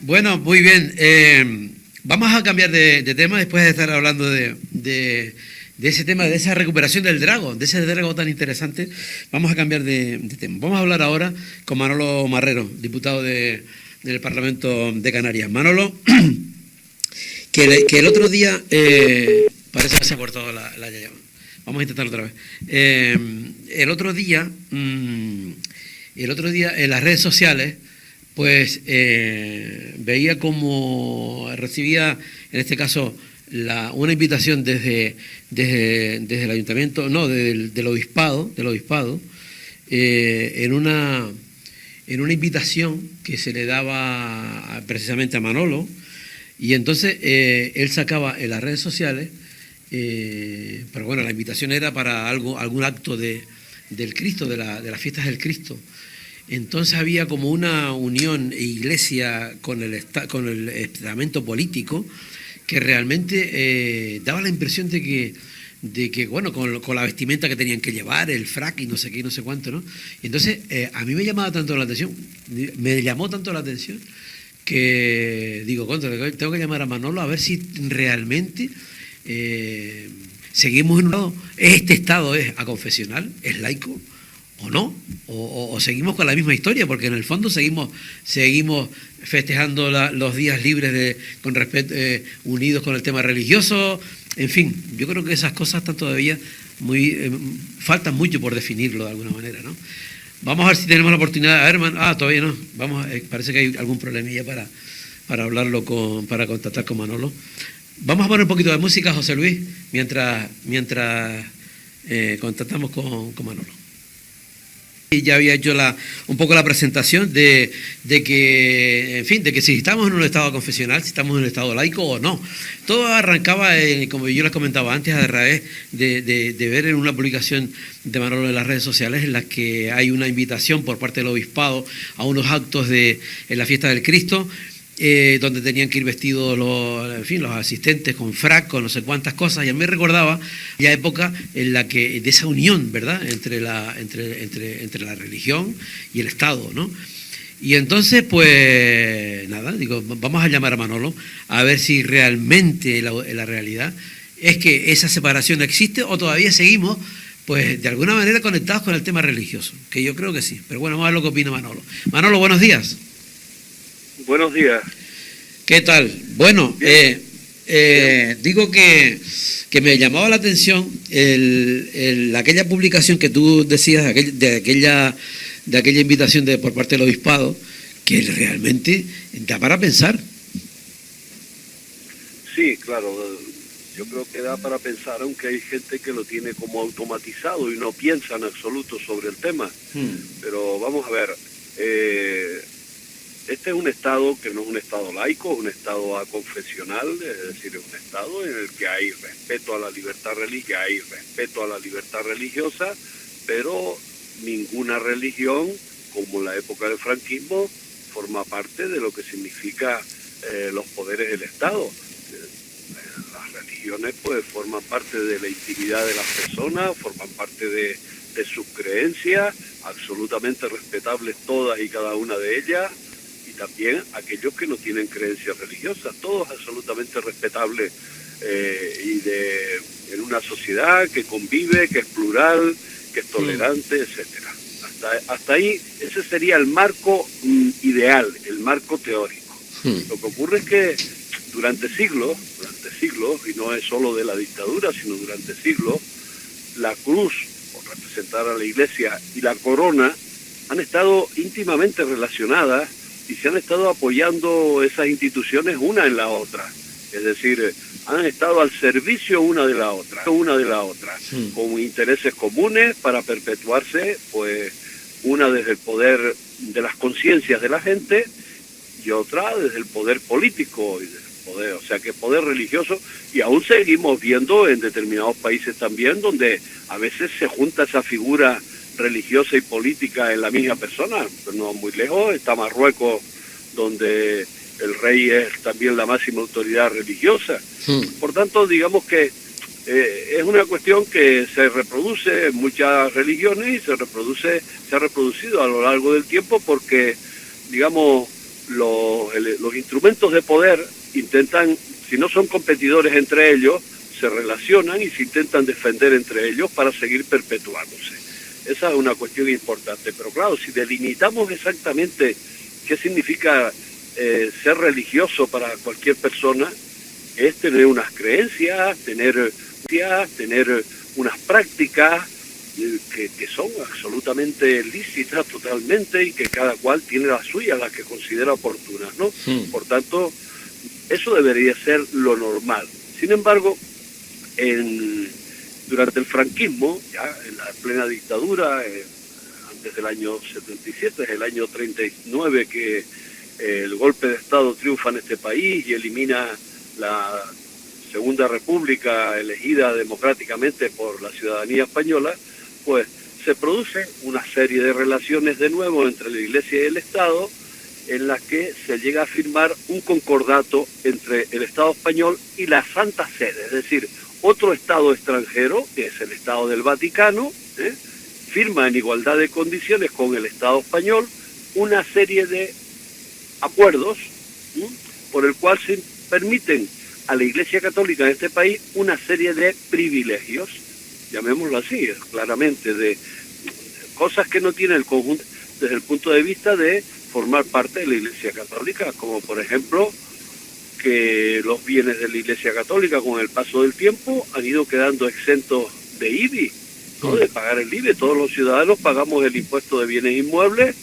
Bueno, muy bien. Vamos a cambiar de tema después de estar hablando de ese tema, de esa recuperación del Drago, de ese Drago tan interesante. Vamos a cambiar de tema. Vamos a hablar ahora con Manolo Marrero, diputado del Parlamento de Canarias. Manolo, que el otro día, parece que se ha cortado la llama. Vamos a intentarlo otra vez. El otro día en las redes sociales, pues veía como recibía, en este caso, una invitación desde el ayuntamiento, no, del obispado, en una invitación que se le daba precisamente a Manolo, y entonces él sacaba en las redes sociales, pero bueno, la invitación era para algún acto del Cristo, de las fiestas del Cristo. Entonces había como una unión iglesia con el estamento político que realmente daba la impresión de que bueno, con la vestimenta que tenían que llevar, el frac y no sé qué y no sé cuánto, ¿no? Entonces a mí me llamaba tanto la atención, que digo, tengo que llamar a Manolo a ver si realmente seguimos en un lado, este estado es aconfesional, es laico, o no, o seguimos con la misma historia, porque en el fondo seguimos festejando los días libres con respeto, unidos con el tema religioso. En fin, yo creo que esas cosas están todavía faltan mucho por definirlo de alguna manera, ¿no? Vamos a ver si tenemos la oportunidad. A ver, todavía no. Parece que hay algún problemilla para hablarlo para contactar con Manolo. Vamos a poner un poquito de música, José Luis, mientras contactamos con Manolo. Y ya había hecho un poco la presentación de que, en fin, de que si estamos en un estado confesional, si estamos en un estado laico o no. Todo arrancaba, como yo les comentaba antes, a través de ver en una publicación de Manolo en las redes sociales en las que hay una invitación por parte del obispado a unos actos en la fiesta del Cristo, donde tenían que ir vestidos los asistentes con frac, con no sé cuántas cosas, y a mí me recordaba la época en la que, de esa unión, ¿verdad?, entre la religión y el Estado, ¿no? Y entonces, pues, nada, digo, vamos a llamar a Manolo a ver si realmente la realidad es que esa separación existe o todavía seguimos, pues, de alguna manera conectados con el tema religioso, que yo creo que sí. Pero bueno, vamos a ver lo que opina Manolo. Manolo, buenos días. Buenos días. ¿Qué tal? Bueno, digo que me llamaba la atención aquella publicación que tú decías, de aquella invitación por parte del obispado, que realmente da para pensar. Sí, claro, yo creo que da para pensar, aunque hay gente que lo tiene como automatizado y no piensa en absoluto sobre el tema. Pero vamos a ver, este es un Estado que no es un Estado laico, es un Estado aconfesional, es decir, es un Estado en el que hay respeto a la libertad religiosa, pero ninguna religión, como en la época del franquismo, forma parte de lo que significa los poderes del Estado. Las religiones pues forman parte de la intimidad de las personas, forman parte de sus creencias, absolutamente respetables todas y cada una de ellas, también aquellos que no tienen creencias religiosas, todos absolutamente respetables en una sociedad que convive, que es plural, que es tolerante, etcétera. Hasta ahí, ese sería el marco ideal, el marco teórico. Lo que ocurre es que durante siglos, y no es solo de la dictadura, sino durante siglos, la cruz, por representar a la Iglesia, y la corona han estado íntimamente relacionadas y se han estado apoyando esas instituciones una en la otra. Es decir, han estado al servicio una de la otra, con intereses comunes para perpetuarse, pues, una desde el poder de las conciencias de la gente y otra desde el poder político, y o sea que poder religioso, y aún seguimos viendo en determinados países también donde a veces se junta esa figura religiosa y política en la misma persona. No muy lejos está Marruecos, donde el rey es también la máxima autoridad religiosa. Por tanto, digamos que es una cuestión que se reproduce en muchas religiones y se ha reproducido a lo largo del tiempo porque, digamos, los instrumentos de poder intentan, si no son competidores entre ellos, se relacionan y se intentan defender entre ellos para seguir perpetuándose. Esa es una cuestión importante. Pero claro, si delimitamos exactamente qué significa ser religioso para cualquier persona, es tener unas creencias, tener unas prácticas que son absolutamente lícitas totalmente y que cada cual tiene las suyas, las que considera oportunas, ¿no? Por tanto, eso debería ser lo normal. Sin embargo, durante el franquismo, ya en la plena dictadura, antes del año 77, es el año 39 que el golpe de Estado triunfa en este país y elimina la Segunda República elegida democráticamente por la ciudadanía española, pues se produce una serie de relaciones de nuevo entre la Iglesia y el Estado, en las que se llega a firmar un concordato entre el Estado español y la Santa Sede, es decir, otro Estado extranjero, que es el Estado del Vaticano, firma en igualdad de condiciones con el Estado español una serie de acuerdos por el cual se permiten a la Iglesia Católica de este país una serie de privilegios, llamémoslo así, claramente, de cosas que no tiene el conjunto desde el punto de vista de formar parte de la Iglesia Católica, como por ejemplo que los bienes de la Iglesia Católica con el paso del tiempo han ido quedando exentos de IBI, ¿no? De pagar el IBI. Todos los ciudadanos pagamos el impuesto de bienes inmuebles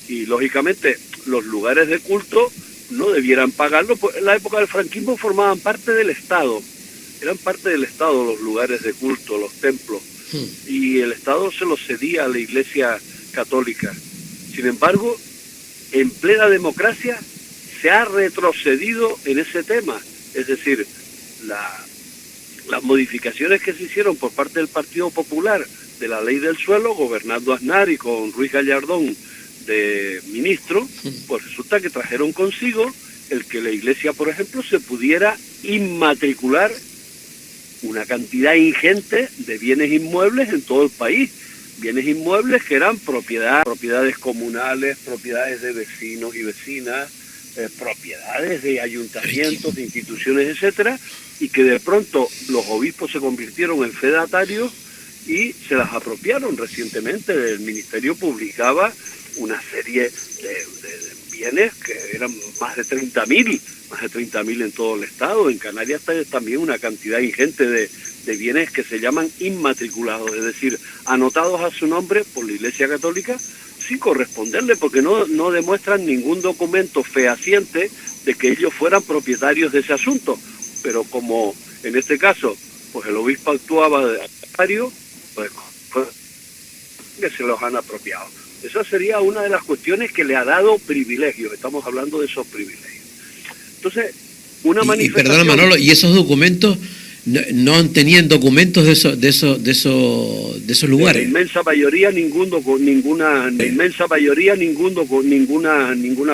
y lógicamente los lugares de culto no debieran pagarlo, pues en la época del franquismo formaban parte del Estado, eran parte del Estado los lugares de culto, los templos, y el Estado se los cedía a la Iglesia Católica. Sin embargo, en plena democracia se ha retrocedido en ese tema, es decir, las modificaciones que se hicieron por parte del Partido Popular de la ley del suelo, gobernando Aznar y con Ruiz Gallardón de ministro, pues resulta que trajeron consigo el que la Iglesia, por ejemplo, se pudiera inmatricular una cantidad ingente de bienes inmuebles en todo el país, bienes inmuebles que eran propiedades comunales, propiedades de vecinos y vecinas, propiedades de ayuntamientos, de instituciones, etcétera, y que de pronto los obispos se convirtieron en fedatarios y se las apropiaron. Recientemente el ministerio publicaba una serie de bienes que eran más de 30.000 en todo el estado. En Canarias está también una cantidad ingente de bienes que se llaman inmatriculados, es decir, anotados a su nombre por la Iglesia Católica sin corresponderle, porque no demuestran ningún documento fehaciente de que ellos fueran propietarios de ese asunto. Pero como en este caso, pues el obispo actuaba de propietario, pues que se los han apropiado. Esa sería una de las cuestiones que le ha dado privilegios. Estamos hablando de esos privilegios. Entonces, una manifestación... Perdona, Manolo, ¿y esos documentos no tenían documentos de esos lugares? La inmensa mayoría ninguna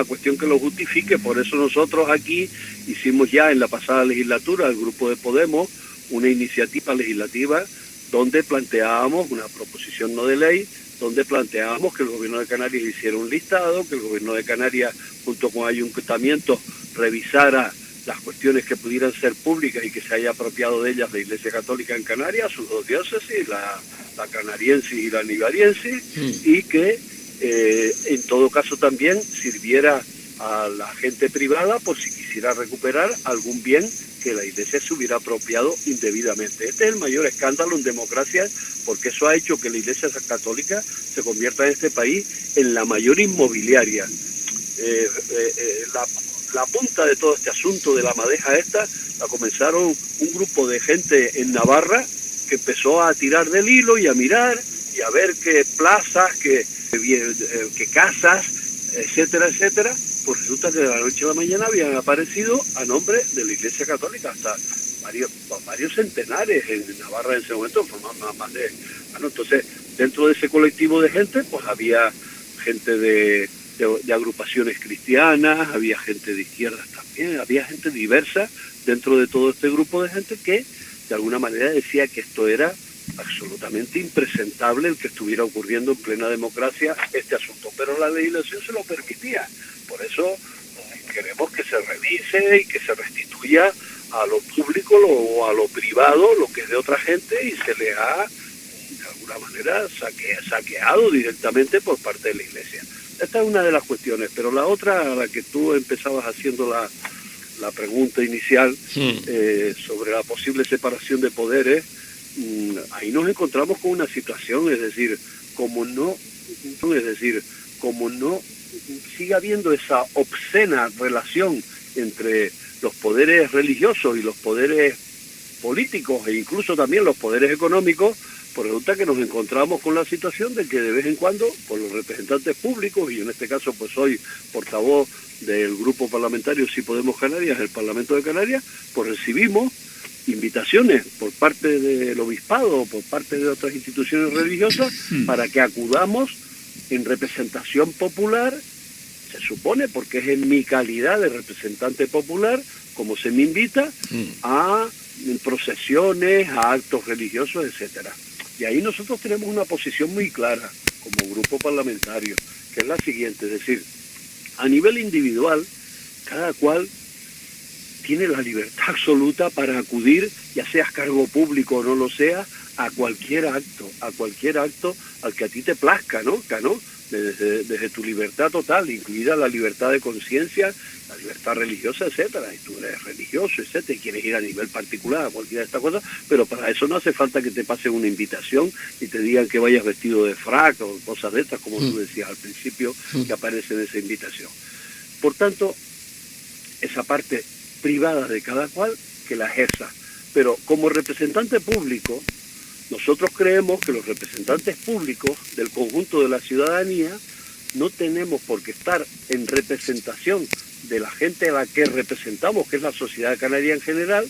cuestión que lo justifique. Por eso nosotros aquí hicimos ya en la pasada legislatura, el grupo de Podemos, una iniciativa legislativa donde planteábamos una proposición no de ley, donde planteábamos que el gobierno de Canarias hiciera un listado, que el gobierno de Canarias junto con ayuntamientos revisara las cuestiones que pudieran ser públicas y que se haya apropiado de ellas la Iglesia Católica en Canarias, sus dos diócesis, la canariense y la nigariense, y que en todo caso también sirviera a la gente privada por si quisiera recuperar algún bien que la Iglesia se hubiera apropiado indebidamente. Este es el mayor escándalo en democracia, porque eso ha hecho que la Iglesia Católica se convierta en este país en la mayor inmobiliaria. La punta de todo este asunto de la madeja esta la comenzaron un grupo de gente en Navarra que empezó a tirar del hilo y a mirar y a ver qué plazas, qué casas, etcétera, etcétera. Pues resulta que de la noche a la mañana habían aparecido a nombre de la Iglesia Católica hasta varios centenares en Navarra en ese momento, formaban más de... Bueno, entonces, dentro de ese colectivo de gente, pues había gente de agrupaciones cristianas, había gente de izquierdas también, había gente diversa dentro de todo este grupo de gente que de alguna manera decía que esto era absolutamente impresentable el que estuviera ocurriendo en plena democracia este asunto, pero la legislación se lo permitía. Por eso queremos que se revise y que se restituya a lo público o a lo privado lo que es de otra gente y se le ha de alguna manera saqueado directamente por parte de la Iglesia. Esta es una de las cuestiones, pero la otra, a la que tú empezabas haciendo la pregunta inicial sobre la posible separación de poderes, ahí nos encontramos con una situación, es decir, como no siga habiendo esa obscena relación entre los poderes religiosos y los poderes políticos e incluso también los poderes económicos, pues resulta que nos encontramos con la situación de que de vez en cuando, por los representantes públicos, y en este caso pues soy portavoz del grupo parlamentario Sí Podemos Canarias, el Parlamento de Canarias, pues recibimos invitaciones por parte del obispado o por parte de otras instituciones religiosas para que acudamos en representación popular, se supone, porque es en mi calidad de representante popular, como se me invita, a procesiones, a actos religiosos, etcétera. Y ahí nosotros tenemos una posición muy clara como grupo parlamentario, que es la siguiente, es decir, a nivel individual, cada cual tiene la libertad absoluta para acudir, ya seas cargo público o no lo sea, a cualquier acto al que a ti te plazca, ¿no? Desde tu libertad total, incluida la libertad de conciencia, la libertad religiosa, etcétera. Y tú eres religioso, etcétera, y quieres ir a nivel particular a cualquiera de estas cosas, pero para eso no hace falta que te pasen una invitación y te digan que vayas vestido de frac o cosas de estas, como tú decías al principio, que aparece en esa invitación. Por tanto, esa parte privada de cada cual que la ejerza. Pero como representante público, nosotros creemos que los representantes públicos del conjunto de la ciudadanía no tenemos por qué estar en representación de la gente a la que representamos, que es la sociedad canaria en general,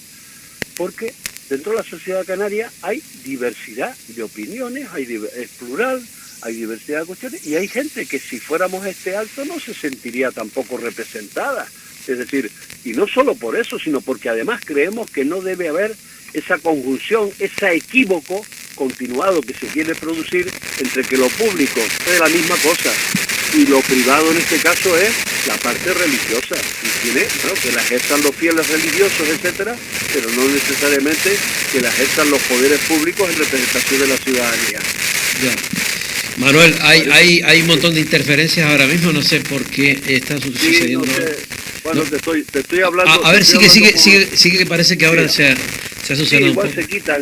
porque dentro de la sociedad canaria hay diversidad de opiniones, es plural, hay diversidad de cuestiones, y hay gente que si fuéramos a este acto no se sentiría tampoco representada. Es decir, y no solo por eso, sino porque además creemos que no debe haber esa conjunción, ese equívoco continuado que se quiere producir entre que lo público es la misma cosa y lo privado en este caso es la parte religiosa. Y tiene, bueno, que la ejerzan los fieles religiosos, etcétera, pero no necesariamente que la ejerzan los poderes públicos en representación de la ciudadanía. Ya. Manuel, hay un montón de interferencias ahora mismo, no sé por qué está sucediendo. No sé. Bueno, no. te estoy hablando. A ver, sigue, que parece que ahora se ha sucedido. Sí,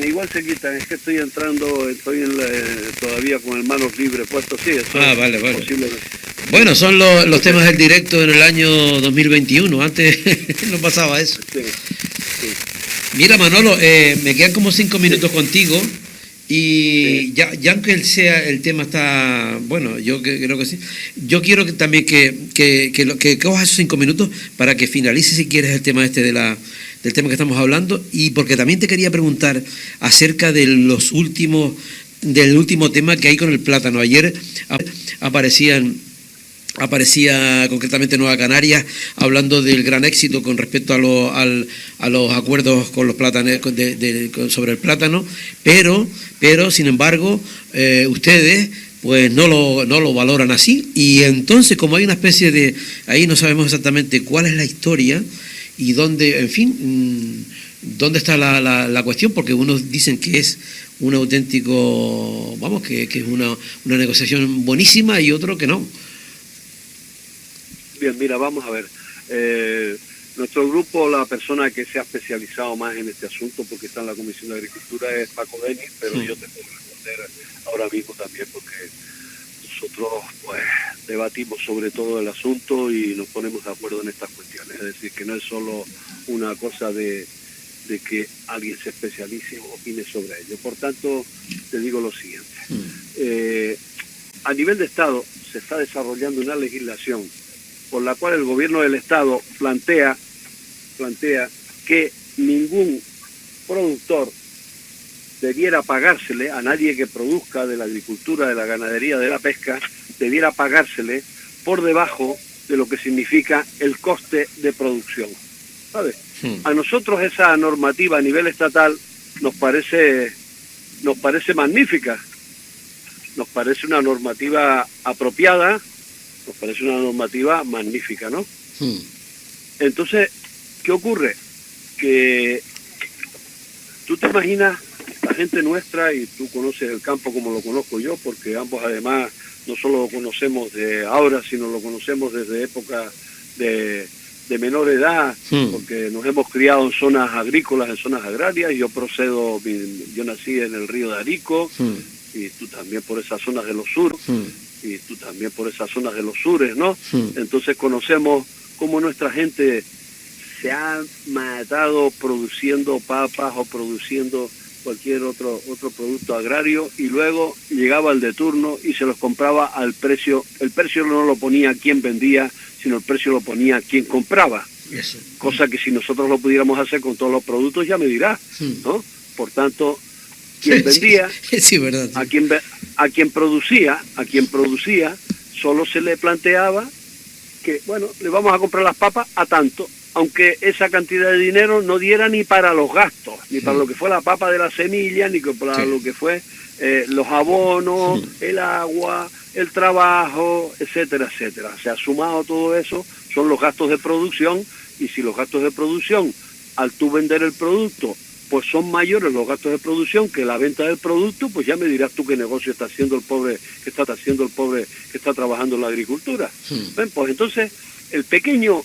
igual se quitan. Es que estoy todavía con el manos libres puesto. Sí, vale. Bueno, son los temas del directo en el año 2021. Antes no pasaba eso. Sí. Mira, Manolo, me quedan como 5 minutos contigo. Y ya aunque el tema está, bueno, yo creo que sí, yo quiero que también que cojas esos 5 minutos para que finalices si quieres el tema del tema que estamos hablando, y porque también te quería preguntar acerca del último tema que hay con el plátano. Ayer aparecía concretamente Nueva Canarias hablando del gran éxito con respecto a los acuerdos con los plátanos sobre el plátano, pero sin embargo ustedes pues no lo valoran así, y entonces como hay una especie de, ahí no sabemos exactamente cuál es la historia y dónde, en fin, dónde está la cuestión, porque unos dicen que es un auténtico, vamos, que es una negociación buenísima, y otro que no. Bien, mira, vamos a ver. Nuestro grupo, la persona que se ha especializado más en este asunto, porque está en la Comisión de Agricultura, es Paco Denis, pero yo te puedo responder ahora mismo también, porque nosotros pues debatimos sobre todo el asunto y nos ponemos de acuerdo en estas cuestiones. Es decir, que no es solo una cosa de que alguien se especialice o opine sobre ello. Por tanto, te digo lo siguiente. A nivel de Estado se está desarrollando una legislación por la cual el gobierno del Estado plantea que ningún productor debiera pagársele a nadie que produzca de la agricultura, de la ganadería, de la pesca, debiera pagársele por debajo de lo que significa el coste de producción. ¿Sabes? A nosotros esa normativa a nivel estatal nos parece magnífica, nos parece una normativa apropiada, nos parece una normativa magnífica, ¿no? Entonces, ¿qué ocurre? Que tú te imaginas la gente nuestra, y tú conoces el campo como lo conozco yo, porque ambos además no solo lo conocemos de ahora, sino lo conocemos desde época de menor edad, porque nos hemos criado en zonas agrícolas, en zonas agrarias. Yo nací en el río de Arico, y tú también por esas zonas de los sur, y tú también por esas zonas de los sures, ¿no? Entonces conocemos cómo nuestra gente se ha matado produciendo papas o produciendo cualquier otro producto agrario, y luego llegaba el de turno y se los compraba al precio. El precio no lo ponía quien vendía, sino el precio lo ponía quien compraba. Eso. Cosa que si nosotros lo pudiéramos hacer con todos los productos, ya me dirás, ¿no? Por tanto, quien vendía, sí, verdad, sí. a quien producía, solo se le planteaba que, bueno, le vamos a comprar las papas a tanto, aunque esa cantidad de dinero no diera ni para los gastos, ni para lo que fue la papa de la semilla, ni para lo que fue los abonos, el agua, el trabajo, etcétera, etcétera. Se ha sumado todo eso, son los gastos de producción, y si los gastos de producción, al tú vender el producto, pues son mayores los gastos de producción que la venta del producto, pues ya me dirás tú qué negocio está haciendo el pobre, que está trabajando en la agricultura. Ven, pues entonces el pequeño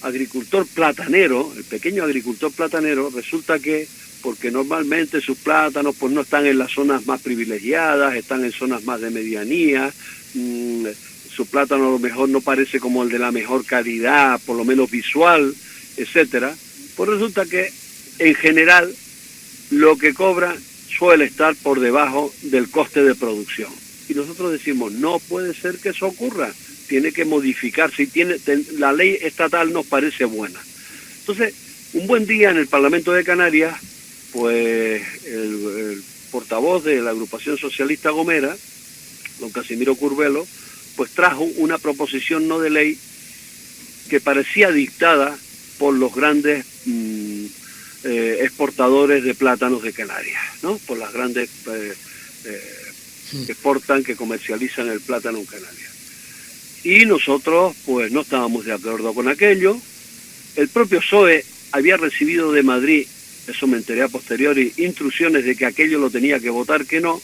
agricultor platanero, resulta que, porque normalmente sus plátanos pues no están en las zonas más privilegiadas, están en zonas más de medianía, su plátano a lo mejor no parece como el de la mejor calidad, por lo menos visual, etcétera, pues resulta que en general lo que cobra suele estar por debajo del coste de producción. Y nosotros decimos, no puede ser que eso ocurra, tiene que modificarse, la ley estatal nos parece buena. Entonces, un buen día en el Parlamento de Canarias, pues el portavoz de la agrupación socialista Gomera, don Casimiro Curvelo, pues trajo una proposición no de ley que parecía dictada por los grandes exportadores de plátanos de Canarias, ¿no? Por las grandes que exportan, que comercializan el plátano en Canarias. Y nosotros pues no estábamos de acuerdo con aquello. El propio PSOE había recibido de Madrid, eso me enteré a posteriori, instrucciones de que aquello lo tenía que votar que no.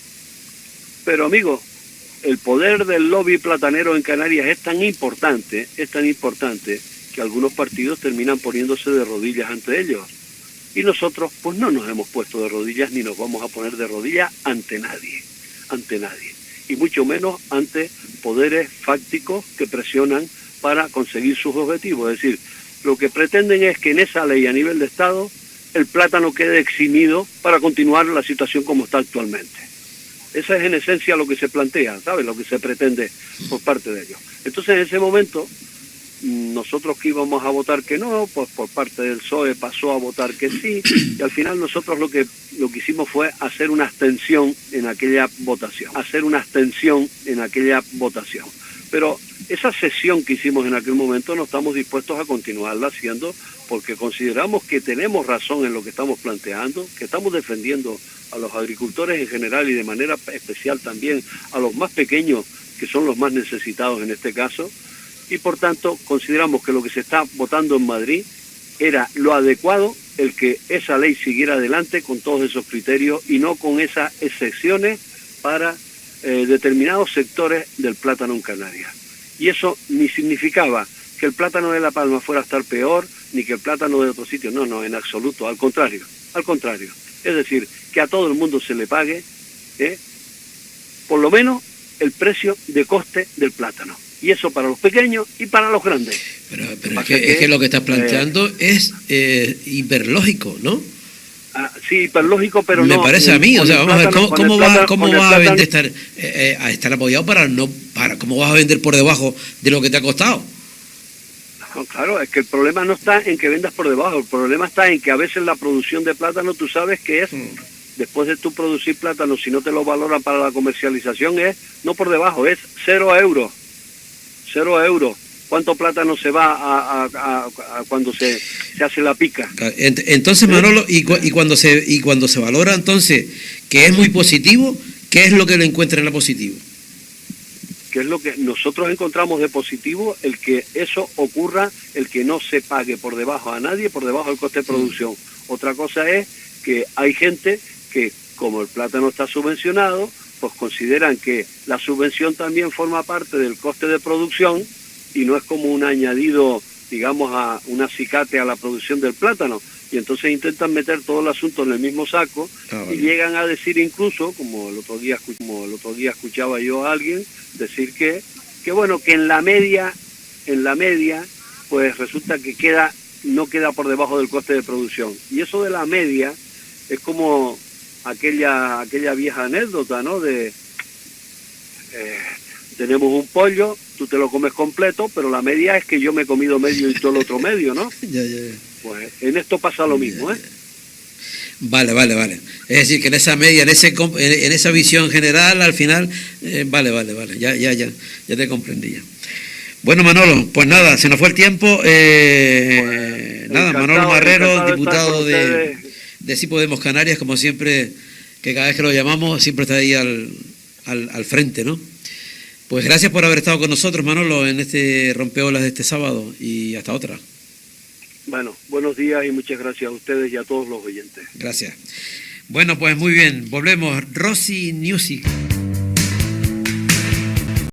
Pero amigo, el poder del lobby platanero en Canarias es tan importante que algunos partidos terminan poniéndose de rodillas ante ellos. Y nosotros pues no nos hemos puesto de rodillas ni nos vamos a poner de rodillas ante nadie. Y mucho menos ante poderes fácticos que presionan para conseguir sus objetivos. Es decir, lo que pretenden es que en esa ley a nivel de Estado el plátano quede eximido para continuar la situación como está actualmente. Esa es en esencia lo que se plantea, ¿sabes? Lo que se pretende por parte de ellos. Entonces en ese momento, nosotros que íbamos a votar que no, pues por parte del PSOE pasó a votar que sí, y al final nosotros lo que hicimos fue hacer una abstención en aquella votación. Pero esa sesión que hicimos en aquel momento no estamos dispuestos a continuarla haciendo, porque consideramos que tenemos razón en lo que estamos planteando, que estamos defendiendo a los agricultores en general y de manera especial también a los más pequeños, que son los más necesitados en este caso, y por tanto consideramos que lo que se está votando en Madrid era lo adecuado, el que esa ley siguiera adelante con todos esos criterios y no con esas excepciones para determinados sectores del plátano en Canarias. Y eso ni significaba que el plátano de La Palma fuera a estar peor, ni que el plátano de otro sitio, no, en absoluto, al contrario. Es decir, que a todo el mundo se le pague, por lo menos, el precio de coste del plátano. Y eso para los pequeños y para los grandes. Pero es que lo que estás planteando es hiperlógico, ¿no? Sí, hiperlógico, pero me no... Me parece a mí, o sea, vamos a ver, ¿cómo vas a vender a estar apoyado cómo vas a vender por debajo de lo que te ha costado? No, claro, es que el problema no está en que vendas por debajo, el problema está en que a veces la producción de plátano, tú sabes que es... Después de tú producir plátano, si no te lo valoran para la comercialización, es no por debajo, es 0 euros. 0 euros. ¿Cuánto plátano se va a cuando se hace la pica? Entonces, Manolo, y cuando se valora entonces que es muy positivo, ¿qué es lo que le encuentra en la positivo? que es lo que nosotros encontramos de positivo, el que eso ocurra, el que no se pague por debajo a nadie, por debajo del coste de producción. Otra cosa es que hay gente que, como el plátano está subvencionado, pues consideran que la subvención también forma parte del coste de producción y no es como un añadido, digamos, a un acicate a la producción del plátano. Y entonces intentan meter todo el asunto en el mismo saco y llegan a decir incluso, como el otro día escuchaba yo a alguien, decir que bueno, que en la media, pues resulta que no queda por debajo del coste de producción. Y eso de la media es como aquella vieja anécdota, ¿no? Tenemos un pollo, tú te lo comes completo, pero la media es que yo me he comido medio y todo el otro medio, ¿no? Ya. Pues en esto pasa lo mismo, ¿eh? Vale. Es decir, que en esa media, en esa visión general, al final, vale. Ya te comprendí ya. Bueno, Manolo, pues nada, se nos fue el tiempo. Manolo Marrero, diputado de Sí Podemos Canarias, como siempre, que cada vez que lo llamamos, siempre está ahí al frente, ¿no? Pues gracias por haber estado con nosotros, Manolo, en este Rompeolas de este sábado, y hasta otra. Bueno, buenos días y muchas gracias a ustedes y a todos los oyentes. Gracias. Bueno, pues muy bien, volvemos. Rosy Music.